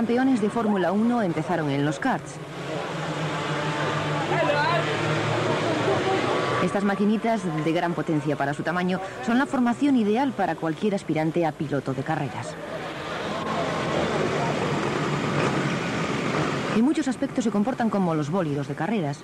campeones de Fórmula 1 empezaron en los karts. Estas maquinitas de gran potencia para su tamaño son la formación ideal para cualquier aspirante a piloto de carreras. En muchos aspectos se comportan como los bólidos de carreras.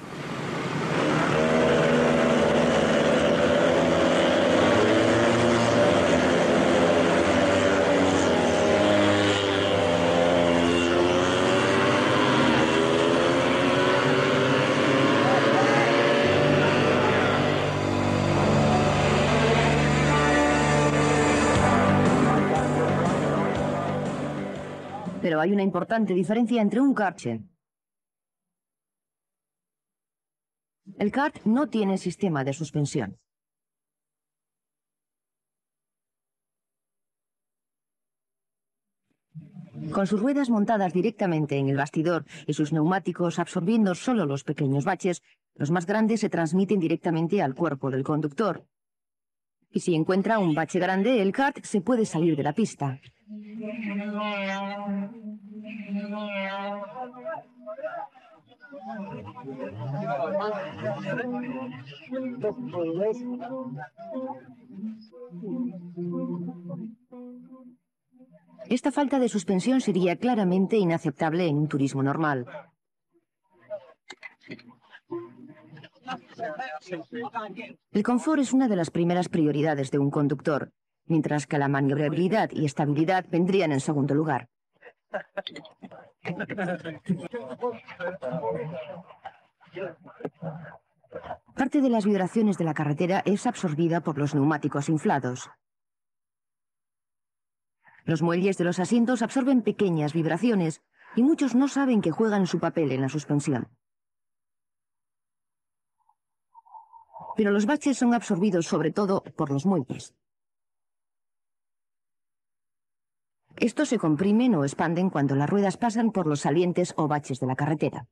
Pero hay una importante diferencia entre un kart. El kart no tiene sistema de suspensión. Con sus ruedas montadas directamente en el bastidor y sus neumáticos absorbiendo solo los pequeños baches, los más grandes se transmiten directamente al cuerpo del conductor. Y si encuentra un bache grande, el kart se puede salir de la pista. Esta falta de suspensión sería claramente inaceptable en un turismo normal. El confort es una de las primeras prioridades de un conductor, mientras que la maniobrabilidad y estabilidad vendrían en segundo lugar. Parte de las vibraciones de la carretera es absorbida por los neumáticos inflados. Los muelles de los asientos absorben pequeñas vibraciones y muchos no saben que juegan su papel en la suspensión. Pero los baches son absorbidos sobre todo por los muelles. Estos se comprimen o expanden cuando las ruedas pasan por los salientes o baches de la carretera.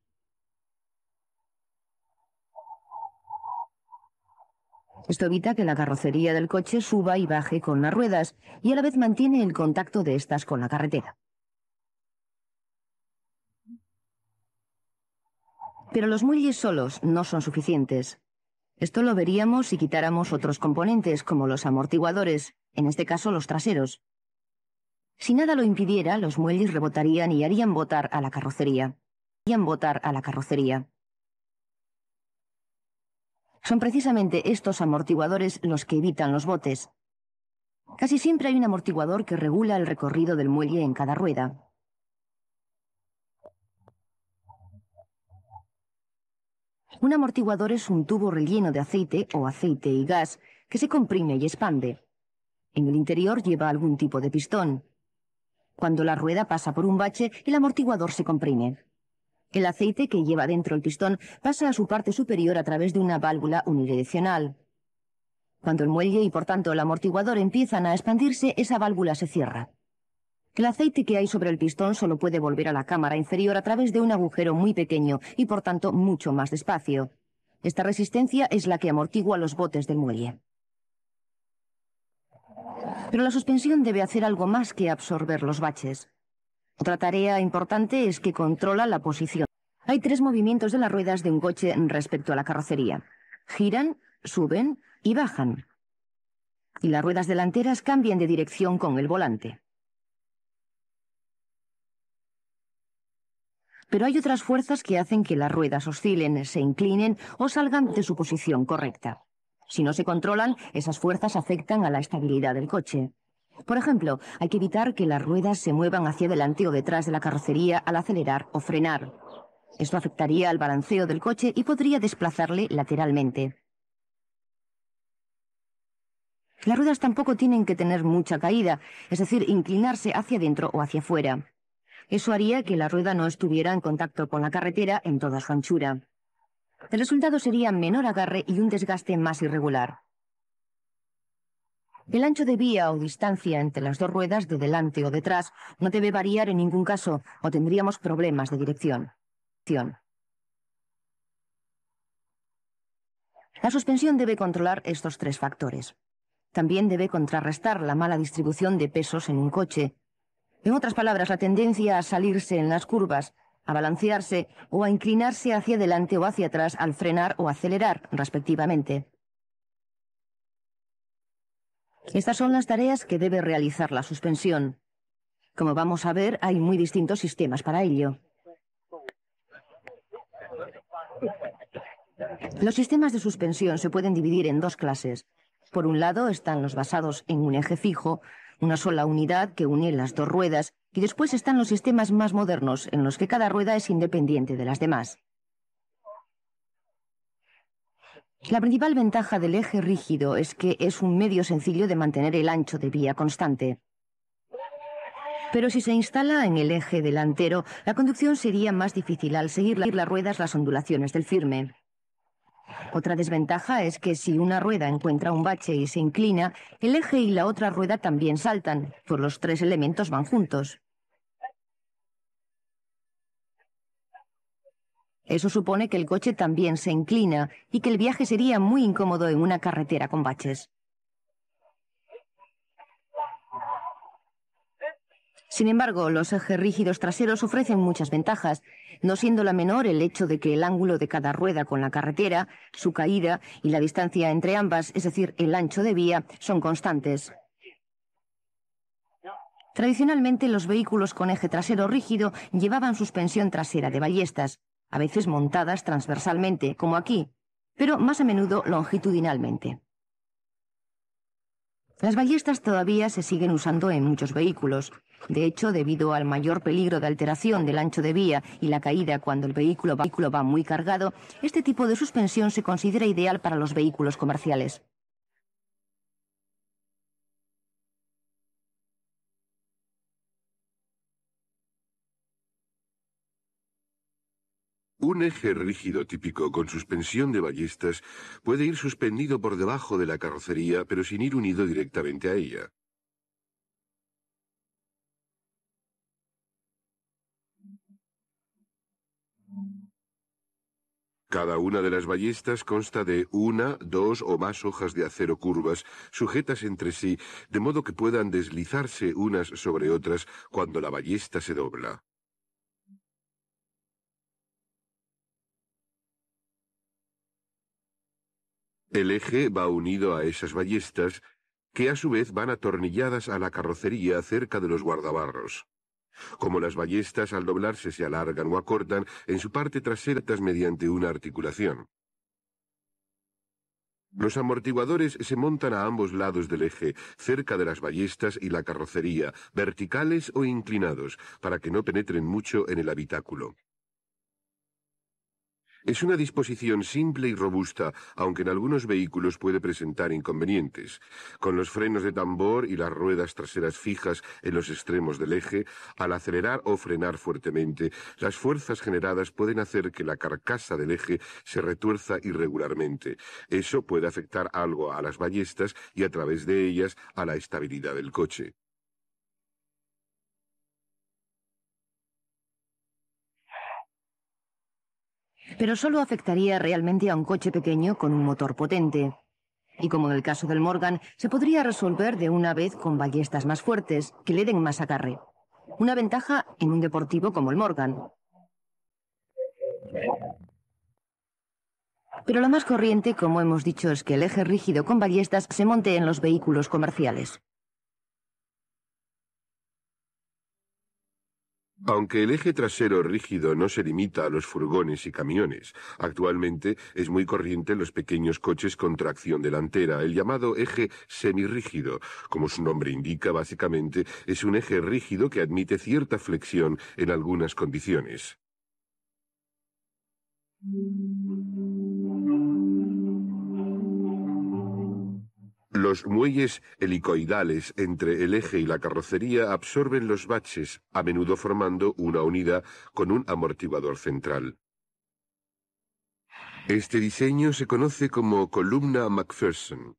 Esto evita que la carrocería del coche suba y baje con las ruedas y a la vez mantiene el contacto de estas con la carretera. Pero los muelles solos no son suficientes. Esto lo veríamos si quitáramos otros componentes como los amortiguadores, en este caso los traseros. Si nada lo impidiera, los muelles rebotarían y harían botar a la carrocería. Son precisamente estos amortiguadores los que evitan los botes. Casi siempre hay un amortiguador que regula el recorrido del muelle en cada rueda. Un amortiguador es un tubo relleno de aceite o aceite y gas que se comprime y expande. En el interior lleva algún tipo de pistón. Cuando la rueda pasa por un bache, el amortiguador se comprime. El aceite que lleva dentro el pistón pasa a su parte superior a través de una válvula unidireccional. Cuando el muelle y por tanto el amortiguador empiezan a expandirse, esa válvula se cierra. El aceite que hay sobre el pistón solo puede volver a la cámara inferior a través de un agujero muy pequeño y por tanto mucho más despacio. Esta resistencia es la que amortigua los botes del muelle. Pero la suspensión debe hacer algo más que absorber los baches. Otra tarea importante es que controla la posición. Hay 3 movimientos de las ruedas de un coche respecto a la carrocería. Giran, suben y bajan. Y las ruedas delanteras cambian de dirección con el volante. Pero hay otras fuerzas que hacen que las ruedas oscilen, se inclinen o salgan de su posición correcta. Si no se controlan, esas fuerzas afectan a la estabilidad del coche. Por ejemplo, hay que evitar que las ruedas se muevan hacia adelante o detrás de la carrocería al acelerar o frenar. Esto afectaría al balanceo del coche y podría desplazarle lateralmente. Las ruedas tampoco tienen que tener mucha caída, es decir, inclinarse hacia adentro o hacia afuera. Eso haría que la rueda no estuviera en contacto con la carretera en toda su anchura. El resultado sería menor agarre y un desgaste más irregular. El ancho de vía o distancia entre las 2 ruedas de delante o detrás no debe variar en ningún caso o tendríamos problemas de dirección. La suspensión debe controlar estos 3 factores. También debe contrarrestar la mala distribución de pesos en un coche. En otras palabras, la tendencia a salirse en las curvas, a balancearse o a inclinarse hacia adelante o hacia atrás al frenar o acelerar, respectivamente. Estas son las tareas que debe realizar la suspensión. Como vamos a ver, hay muy distintos sistemas para ello. Los sistemas de suspensión se pueden dividir en dos clases. Por un lado están los basados en un eje fijo, una sola unidad que une las dos ruedas, y después están los sistemas más modernos, en los que cada rueda es independiente de las demás. La principal ventaja del eje rígido es que es un medio sencillo de mantener el ancho de vía constante. Pero si se instala en el eje delantero, la conducción sería más difícil al seguir las ruedas las ondulaciones del firme. Otra desventaja es que si una rueda encuentra un bache y se inclina, el eje y la otra rueda también saltan, pues los tres elementos van juntos. Eso supone que el coche también se inclina y que el viaje sería muy incómodo en una carretera con baches. Sin embargo, los ejes rígidos traseros ofrecen muchas ventajas, no siendo la menor el hecho de que el ángulo de cada rueda con la carretera, su caída y la distancia entre ambas, es decir, el ancho de vía, son constantes. Tradicionalmente, los vehículos con eje trasero rígido llevaban suspensión trasera de ballestas, a veces montadas transversalmente, como aquí, pero más a menudo longitudinalmente. Las ballestas todavía se siguen usando en muchos vehículos. De hecho, debido al mayor peligro de alteración del ancho de vía y la caída cuando el vehículo va muy cargado, este tipo de suspensión se considera ideal para los vehículos comerciales. Un eje rígido típico con suspensión de ballestas puede ir suspendido por debajo de la carrocería, pero sin ir unido directamente a ella. Cada una de las ballestas consta de una, dos o más hojas de acero curvas, sujetas entre sí, de modo que puedan deslizarse unas sobre otras cuando la ballesta se dobla. El eje va unido a esas ballestas, que a su vez van atornilladas a la carrocería cerca de los guardabarros. Como las ballestas al doblarse se alargan o acortan, en su parte trasera mediante una articulación. Los amortiguadores se montan a ambos lados del eje, cerca de las ballestas y la carrocería, verticales o inclinados, para que no penetren mucho en el habitáculo. Es una disposición simple y robusta, aunque en algunos vehículos puede presentar inconvenientes. Con los frenos de tambor y las ruedas traseras fijas en los extremos del eje, al acelerar o frenar fuertemente, las fuerzas generadas pueden hacer que la carcasa del eje se retuerza irregularmente. Eso puede afectar algo a las ballestas y a través de ellas a la estabilidad del coche. Pero solo afectaría realmente a un coche pequeño con un motor potente. Y como en el caso del Morgan, se podría resolver de una vez con ballestas más fuertes, que le den más agarre. Una ventaja en un deportivo como el Morgan. Pero lo más corriente, como hemos dicho, es que el eje rígido con ballestas se monte en los vehículos comerciales. Aunque el eje trasero rígido no se limita a los furgones y camiones, actualmente es muy corriente en los pequeños coches con tracción delantera, el llamado eje semirrígido. Como su nombre indica, básicamente es un eje rígido que admite cierta flexión en algunas condiciones. Los muelles helicoidales entre el eje y la carrocería absorben los baches, a menudo formando una unidad con un amortiguador central. Este diseño se conoce como columna McPherson.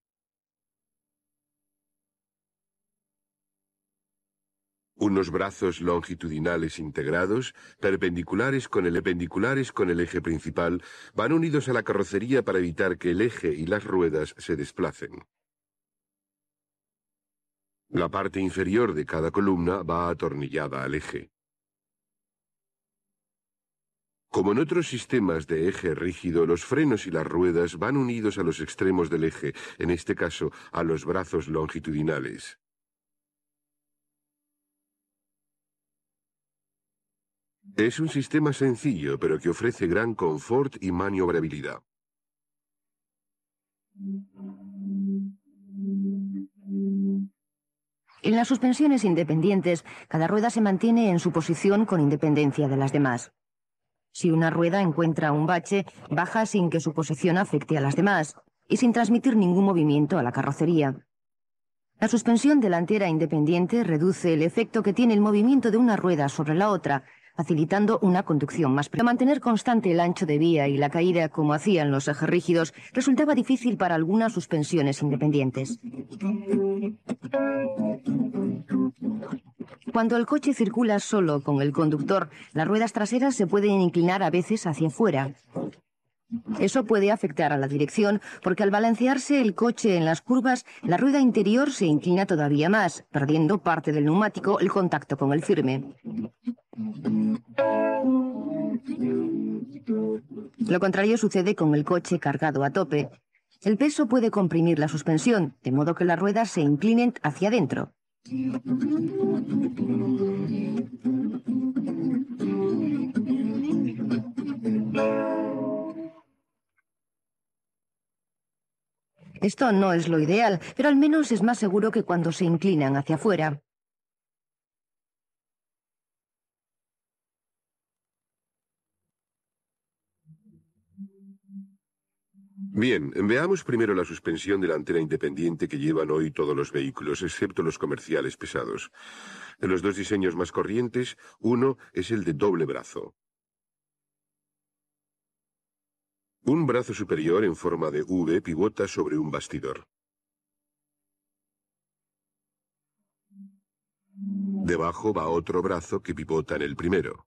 Unos brazos longitudinales integrados, perpendiculares con el eje principal, van unidos a la carrocería para evitar que el eje y las ruedas se desplacen. La parte inferior de cada columna va atornillada al eje. Como en otros sistemas de eje rígido, los frenos y las ruedas van unidos a los extremos del eje, en este caso a los brazos longitudinales. Es un sistema sencillo, pero que ofrece gran confort y maniobrabilidad. En las suspensiones independientes, cada rueda se mantiene en su posición con independencia de las demás. Si una rueda encuentra un bache, baja sin que su posición afecte a las demás y sin transmitir ningún movimiento a la carrocería. La suspensión delantera independiente reduce el efecto que tiene el movimiento de una rueda sobre la otra, facilitando una conducción más precisa. Mantener constante el ancho de vía y la caída como hacían los ejes rígidos resultaba difícil para algunas suspensiones independientes. Cuando el coche circula solo con el conductor, las ruedas traseras se pueden inclinar a veces hacia afuera. Eso puede afectar a la dirección porque al balancearse el coche en las curvas, la rueda interior se inclina todavía más, perdiendo parte del neumático el contacto con el firme. Lo contrario sucede con el coche cargado a tope. El peso puede comprimir la suspensión, de modo que las ruedas se inclinen hacia adentro. Esto no es lo ideal, pero al menos es más seguro que cuando se inclinan hacia afuera. Bien, veamos primero la suspensión delantera independiente que llevan hoy todos los vehículos, excepto los comerciales pesados. De los dos diseños más corrientes, uno es el de doble brazo. Un brazo superior en forma de V pivota sobre un bastidor. Debajo va otro brazo que pivota en el primero.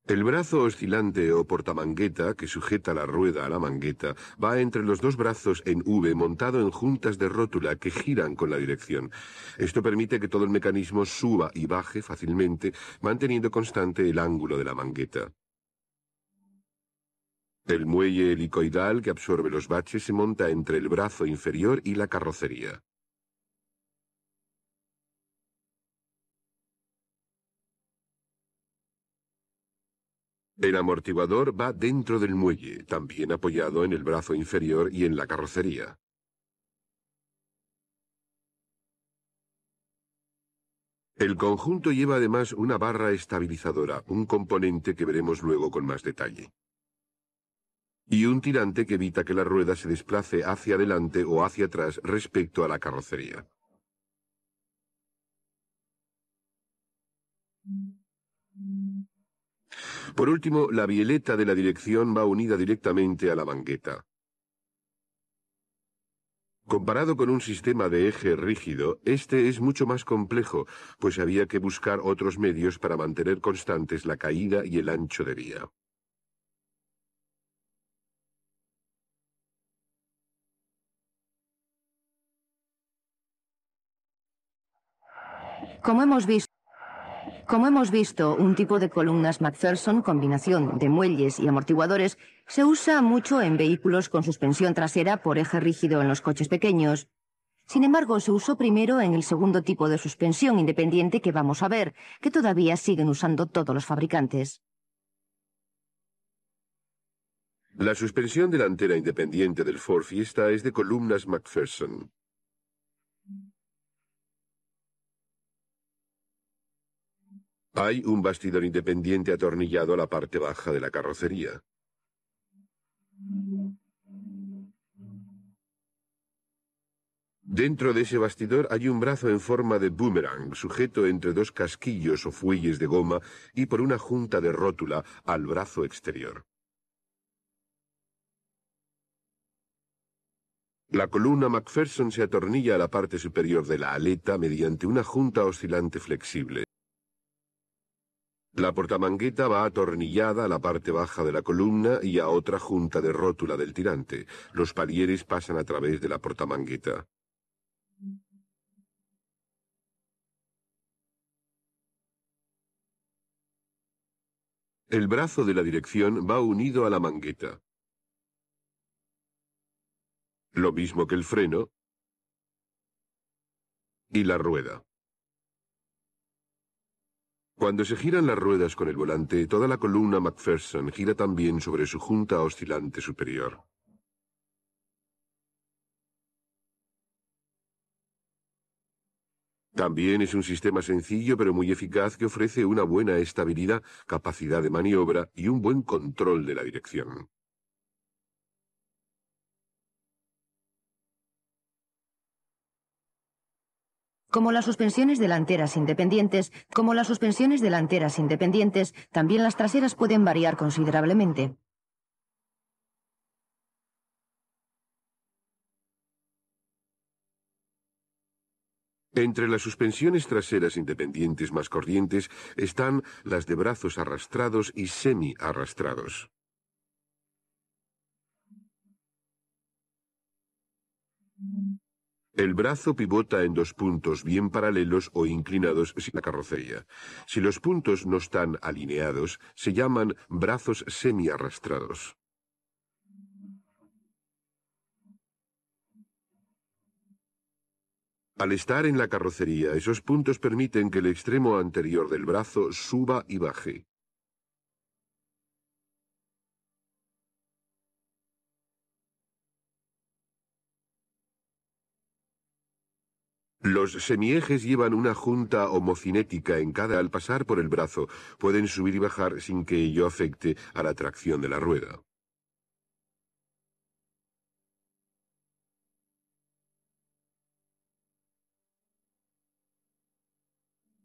El brazo oscilante o portamangueta que sujeta la rueda a la mangueta va entre los dos brazos en V montado en juntas de rótula que giran con la dirección. Esto permite que todo el mecanismo suba y baje fácilmente, manteniendo constante el ángulo de la mangueta. El muelle helicoidal que absorbe los baches se monta entre el brazo inferior y la carrocería. El amortiguador va dentro del muelle, también apoyado en el brazo inferior y en la carrocería. El conjunto lleva además una barra estabilizadora, un componente que veremos luego con más detalle. Y un tirante que evita que la rueda se desplace hacia adelante o hacia atrás respecto a la carrocería. Por último, la bieleta de la dirección va unida directamente a la mangueta. Comparado con un sistema de eje rígido, este es mucho más complejo, pues había que buscar otros medios para mantener constantes la caída y el ancho de vía. Como hemos visto, un tipo de columnas McPherson, combinación de muelles y amortiguadores, se usa mucho en vehículos con suspensión trasera por eje rígido en los coches pequeños. Sin embargo, se usó primero en el segundo tipo de suspensión independiente que vamos a ver, que todavía siguen usando todos los fabricantes. La suspensión delantera independiente del Ford Fiesta es de columnas McPherson. Hay un bastidor independiente atornillado a la parte baja de la carrocería. Dentro de ese bastidor hay un brazo en forma de boomerang, sujeto entre dos casquillos o fuelles de goma y por una junta de rótula al brazo exterior. La columna McPherson se atornilla a la parte superior de la aleta mediante una junta oscilante flexible. La portamangueta va atornillada a la parte baja de la columna y a otra junta de rótula del tirante. Los palieres pasan a través de la portamangueta. El brazo de la dirección va unido a la mangueta. Lo mismo que el freno y la rueda. Cuando se giran las ruedas con el volante, toda la columna McPherson gira también sobre su junta oscilante superior. También es un sistema sencillo pero muy eficaz que ofrece una buena estabilidad, capacidad de maniobra y un buen control de la dirección. Como las suspensiones delanteras independientes, también las traseras pueden variar considerablemente. Entre las suspensiones traseras independientes más corrientes están las de brazos arrastrados y semi-arrastrados. El brazo pivota en dos puntos bien paralelos o inclinados sin la carrocería. Si los puntos no están alineados, se llaman brazos semi-arrastrados. Al estar en la carrocería, esos puntos permiten que el extremo anterior del brazo suba y baje. Los semiejes llevan una junta homocinética en cada al pasar por el brazo. Pueden subir y bajar sin que ello afecte a la tracción de la rueda.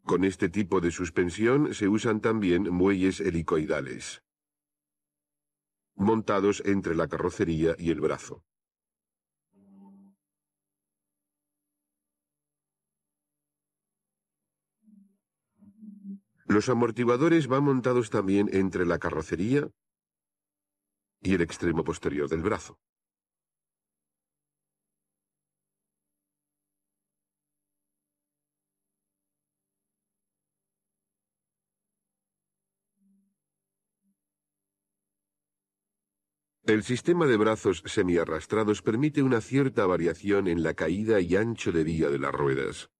Con este tipo de suspensión se usan también muelles helicoidales, montados entre la carrocería y el brazo. Los amortiguadores van montados también entre la carrocería y el extremo posterior del brazo. El sistema de brazos semiarrastrados permite una cierta variación en la caída y ancho de vía de las ruedas.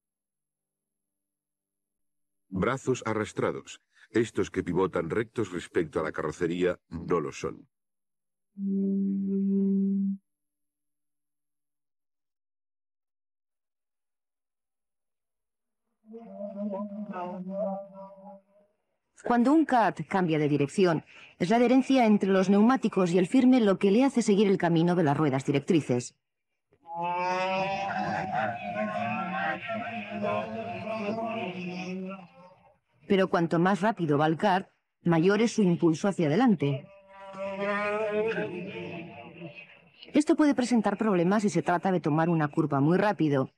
Brazos arrastrados. Estos que pivotan rectos respecto a la carrocería no lo son. Cuando un kart cambia de dirección, es la adherencia entre los neumáticos y el firme lo que le hace seguir el camino de las ruedas directrices. Pero cuanto más rápido va el kart, mayor es su impulso hacia adelante. Esto puede presentar problemas si se trata de tomar una curva muy rápido.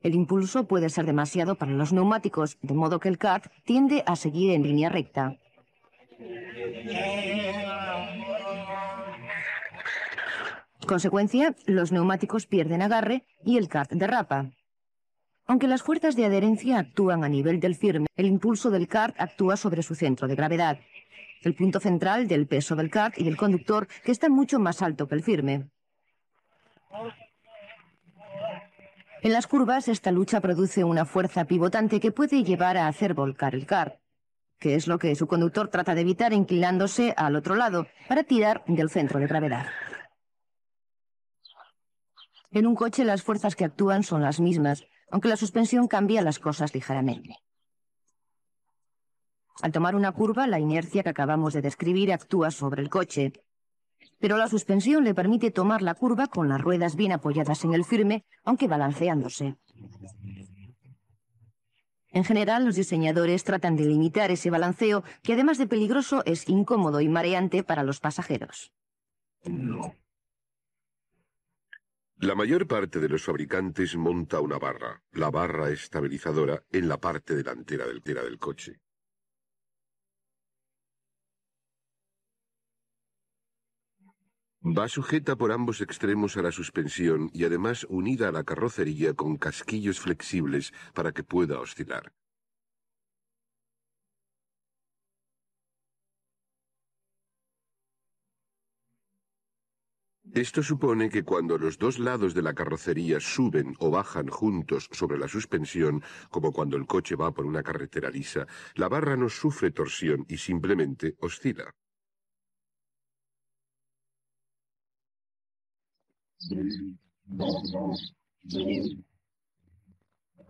El impulso puede ser demasiado para los neumáticos, de modo que el kart tiende a seguir en línea recta. Consecuencia, los neumáticos pierden agarre y el kart derrapa. Aunque las fuerzas de adherencia actúan a nivel del firme, el impulso del kart actúa sobre su centro de gravedad, el punto central del peso del kart y del conductor, que está mucho más alto que el firme. En las curvas, esta lucha produce una fuerza pivotante que puede llevar a hacer volcar el kart, que es lo que su conductor trata de evitar inclinándose al otro lado para tirar del centro de gravedad. En un coche las fuerzas que actúan son las mismas, aunque la suspensión cambia las cosas ligeramente. Al tomar una curva, la inercia que acabamos de describir actúa sobre el coche, pero la suspensión le permite tomar la curva con las ruedas bien apoyadas en el firme, aunque balanceándose. En general, los diseñadores tratan de limitar ese balanceo, que además de peligroso, es incómodo y mareante para los pasajeros. La mayor parte de los fabricantes monta una barra, la barra estabilizadora, en la parte delantera del coche. Va sujeta por ambos extremos a la suspensión y además unida a la carrocería con casquillos flexibles para que pueda oscilar. Esto supone que cuando los dos lados de la carrocería suben o bajan juntos sobre la suspensión, como cuando el coche va por una carretera lisa, la barra no sufre torsión y simplemente oscila.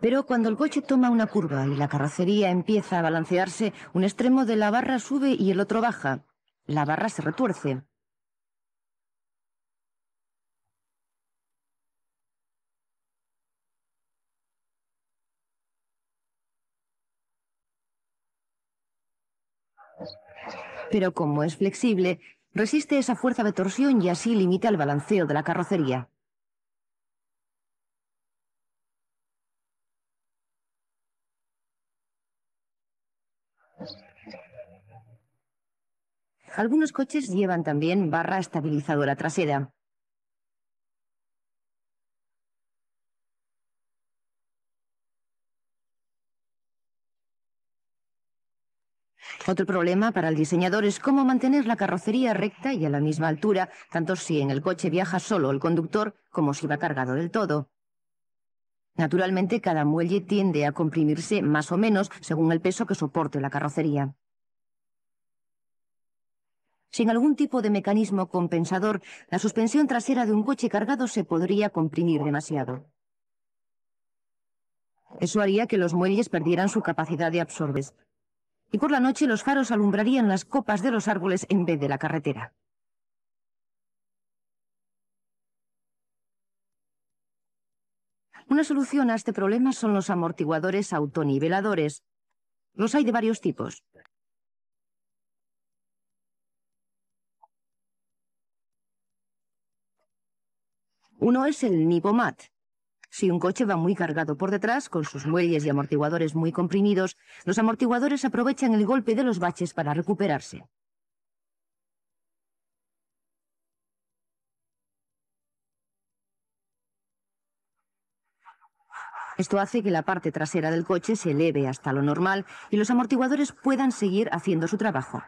Pero cuando el coche toma una curva y la carrocería empieza a balancearse, un extremo de la barra sube y el otro baja. La barra se retuerce. Pero como es flexible, resiste esa fuerza de torsión y así limita el balanceo de la carrocería. Algunos coches llevan también barra estabilizadora trasera. Otro problema para el diseñador es cómo mantener la carrocería recta y a la misma altura, tanto si en el coche viaja solo el conductor como si va cargado del todo. Naturalmente, cada muelle tiende a comprimirse más o menos según el peso que soporte la carrocería. Sin algún tipo de mecanismo compensador, la suspensión trasera de un coche cargado se podría comprimir demasiado. Eso haría que los muelles perdieran su capacidad de absorber. Y por la noche los faros alumbrarían las copas de los árboles en vez de la carretera. Una solución a este problema son los amortiguadores autoniveladores. Los hay de varios tipos. Uno es el Nipomat. Si un coche va muy cargado por detrás, con sus muelles y amortiguadores muy comprimidos, los amortiguadores aprovechan el golpe de los baches para recuperarse. Esto hace que la parte trasera del coche se eleve hasta lo normal y los amortiguadores puedan seguir haciendo su trabajo.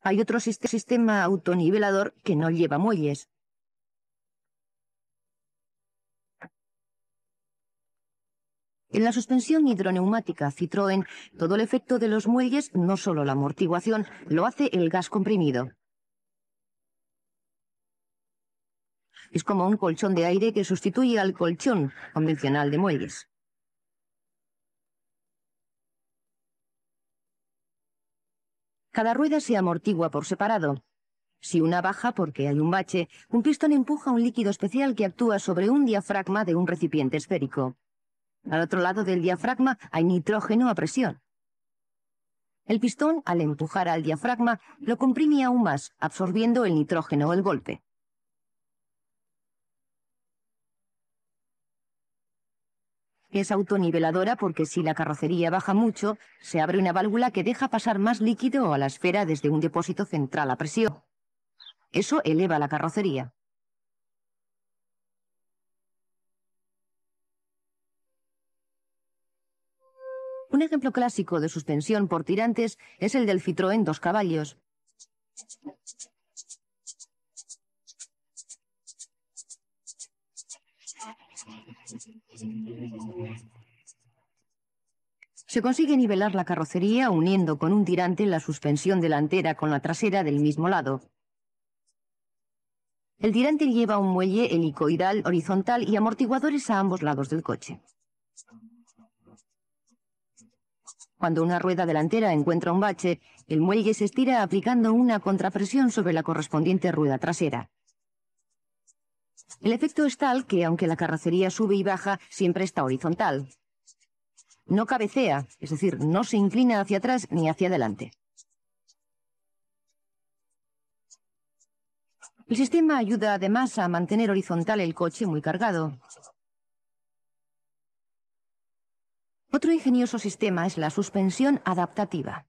Hay otro sistema autonivelador que no lleva muelles. En la suspensión hidroneumática Citroën, todo el efecto de los muelles, no solo la amortiguación, lo hace el gas comprimido. Es como un colchón de aire que sustituye al colchón convencional de muelles. Cada rueda se amortigua por separado. Si una baja porque hay un bache, un pistón empuja un líquido especial que actúa sobre un diafragma de un recipiente esférico. Al otro lado del diafragma hay nitrógeno a presión. El pistón, al empujar al diafragma, lo comprime aún más, absorbiendo el nitrógeno o el golpe. Es autoniveladora porque si la carrocería baja mucho, se abre una válvula que deja pasar más líquido a la esfera desde un depósito central a presión. Eso eleva la carrocería. Un ejemplo clásico de suspensión por tirantes es el del Citroën 2 caballos. Se consigue nivelar la carrocería uniendo con un tirante la suspensión delantera con la trasera del mismo lado. El tirante lleva un muelle helicoidal horizontal y amortiguadores a ambos lados del coche. Cuando una rueda delantera encuentra un bache, el muelle se estira aplicando una contrapresión sobre la correspondiente rueda trasera. El efecto es tal que, aunque la carrocería sube y baja, siempre está horizontal. No cabecea, es decir, no se inclina hacia atrás ni hacia adelante. El sistema ayuda además a mantener horizontal el coche muy cargado. Otro ingenioso sistema es la suspensión adaptativa.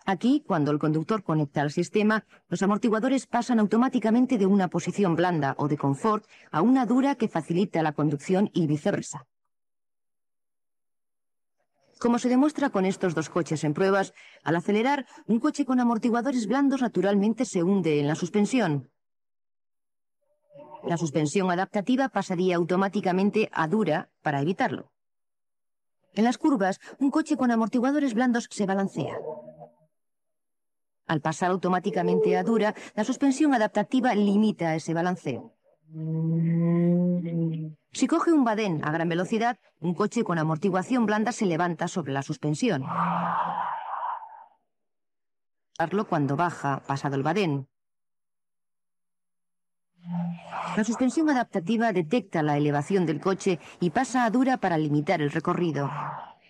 Aquí, cuando el conductor conecta al sistema, los amortiguadores pasan automáticamente de una posición blanda o de confort a una dura que facilita la conducción y viceversa. Como se demuestra con estos dos coches en pruebas, al acelerar, un coche con amortiguadores blandos naturalmente se hunde en la suspensión. La suspensión adaptativa pasaría automáticamente a dura para evitarlo. En las curvas, un coche con amortiguadores blandos se balancea. Al pasar automáticamente a dura, la suspensión adaptativa limita ese balanceo. Si coge un badén a gran velocidad, un coche con amortiguación blanda se levanta sobre la suspensión. Cuando baja, pasado el badén. La suspensión adaptativa detecta la elevación del coche y pasa a dura para limitar el recorrido.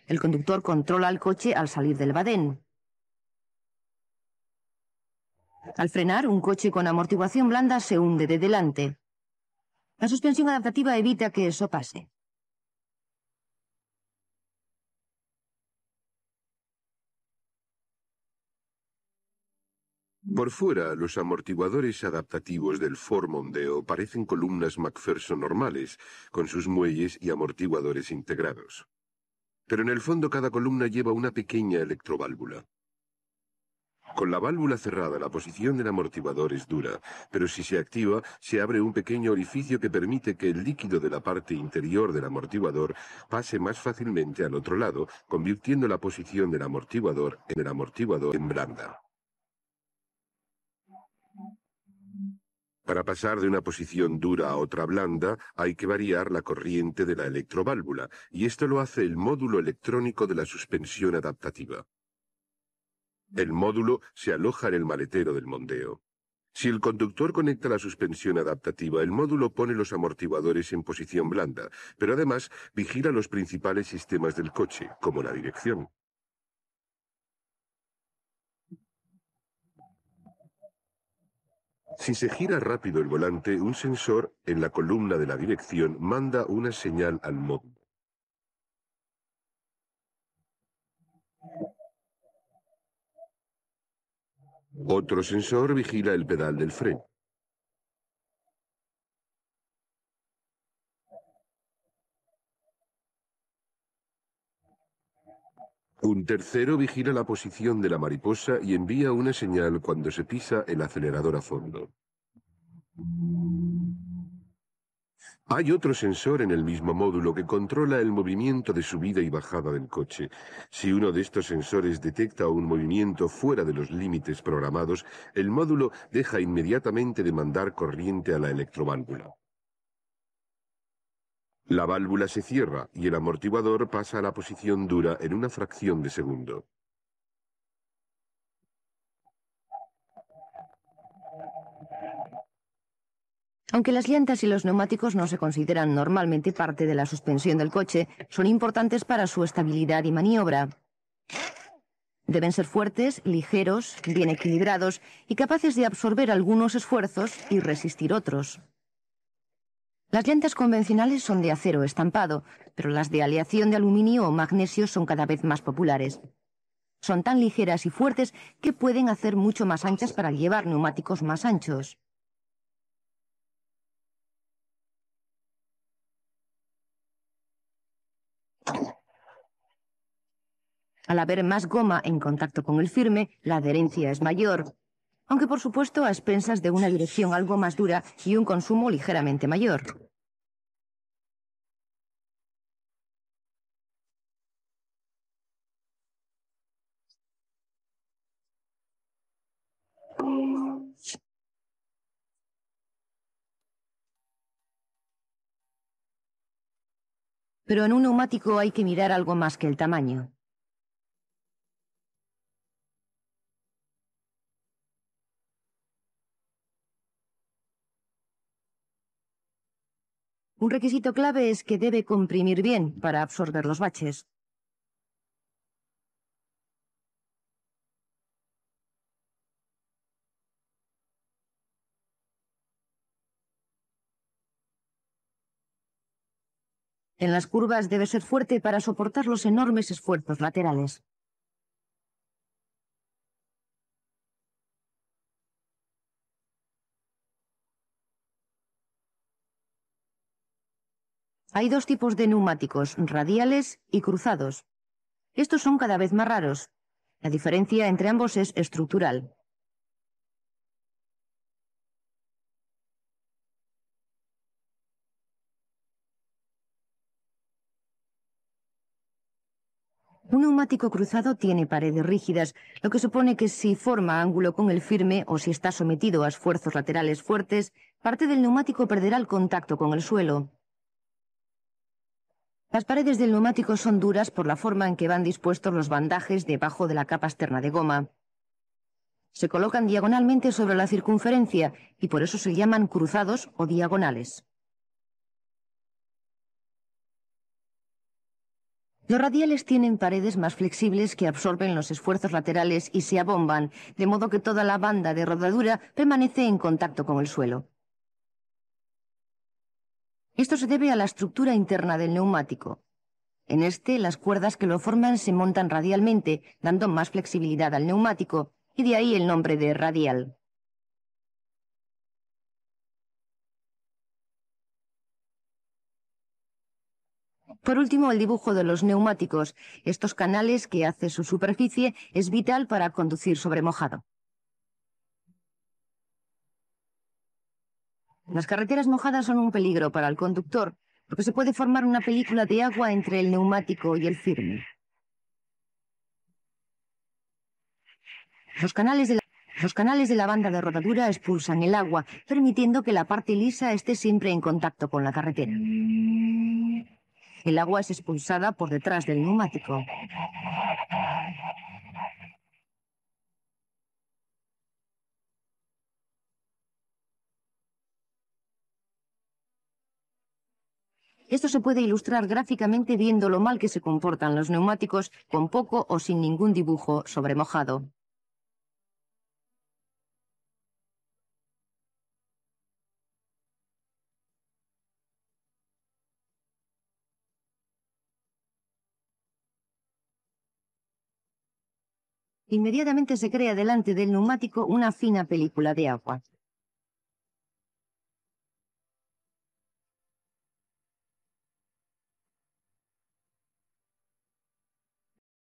El conductor controla el coche al salir del badén. Al frenar, un coche con amortiguación blanda se hunde de delante. La suspensión adaptativa evita que eso pase. Por fuera, los amortiguadores adaptativos del Ford Mondeo parecen columnas McPherson normales, con sus muelles y amortiguadores integrados. Pero en el fondo cada columna lleva una pequeña electroválvula. Con la válvula cerrada, la posición del amortiguador es dura, pero si se activa, se abre un pequeño orificio que permite que el líquido de la parte interior del amortiguador pase más fácilmente al otro lado, convirtiendo la posición del amortiguador en blanda. Para pasar de una posición dura a otra blanda, hay que variar la corriente de la electroválvula, y esto lo hace el módulo electrónico de la suspensión adaptativa. El módulo se aloja en el maletero del Mondeo. Si el conductor conecta la suspensión adaptativa, el módulo pone los amortiguadores en posición blanda, pero además vigila los principales sistemas del coche, como la dirección. Si se gira rápido el volante, un sensor en la columna de la dirección manda una señal al módulo. Otro sensor vigila el pedal del freno. Un tercero vigila la posición de la mariposa y envía una señal cuando se pisa el acelerador a fondo. Hay otro sensor en el mismo módulo que controla el movimiento de subida y bajada del coche. Si uno de estos sensores detecta un movimiento fuera de los límites programados, el módulo deja inmediatamente de mandar corriente a la electroválvula. La válvula se cierra y el amortiguador pasa a la posición dura en una fracción de segundo. Aunque las llantas y los neumáticos no se consideran normalmente parte de la suspensión del coche, son importantes para su estabilidad y maniobra. Deben ser fuertes, ligeros, bien equilibrados y capaces de absorber algunos esfuerzos y resistir otros. Las llantas convencionales son de acero estampado, pero las de aleación de aluminio o magnesio son cada vez más populares. Son tan ligeras y fuertes que pueden hacer mucho más anchas para llevar neumáticos más anchos. Al haber más goma en contacto con el firme, la adherencia es mayor, aunque por supuesto a expensas de una dirección algo más dura y un consumo ligeramente mayor. Pero en un neumático hay que mirar algo más que el tamaño. Un requisito clave es que debe comprimir bien para absorber los baches. En las curvas debe ser fuerte para soportar los enormes esfuerzos laterales. Hay dos tipos de neumáticos, radiales y cruzados. Estos son cada vez más raros. La diferencia entre ambos es estructural. Un neumático cruzado tiene paredes rígidas, lo que supone que si forma ángulo con el firme o si está sometido a esfuerzos laterales fuertes, parte del neumático perderá el contacto con el suelo. Las paredes del neumático son duras por la forma en que van dispuestos los bandajes debajo de la capa externa de goma. Se colocan diagonalmente sobre la circunferencia y por eso se llaman cruzados o diagonales. Los radiales tienen paredes más flexibles que absorben los esfuerzos laterales y se abomban, de modo que toda la banda de rodadura permanece en contacto con el suelo. Esto se debe a la estructura interna del neumático. En este, las cuerdas que lo forman se montan radialmente, dando más flexibilidad al neumático, y de ahí el nombre de radial. Por último, el dibujo de los neumáticos. Estos canales que hace su superficie es vital para conducir sobre mojado. Las carreteras mojadas son un peligro para el conductor, porque se puede formar una película de agua entre el neumático y el firme. Los canales de la banda de rodadura expulsan el agua, permitiendo que la parte lisa esté siempre en contacto con la carretera. El agua es expulsada por detrás del neumático. Esto se puede ilustrar gráficamente viendo lo mal que se comportan los neumáticos con poco o sin ningún dibujo sobre mojado. Inmediatamente se crea delante del neumático una fina película de agua.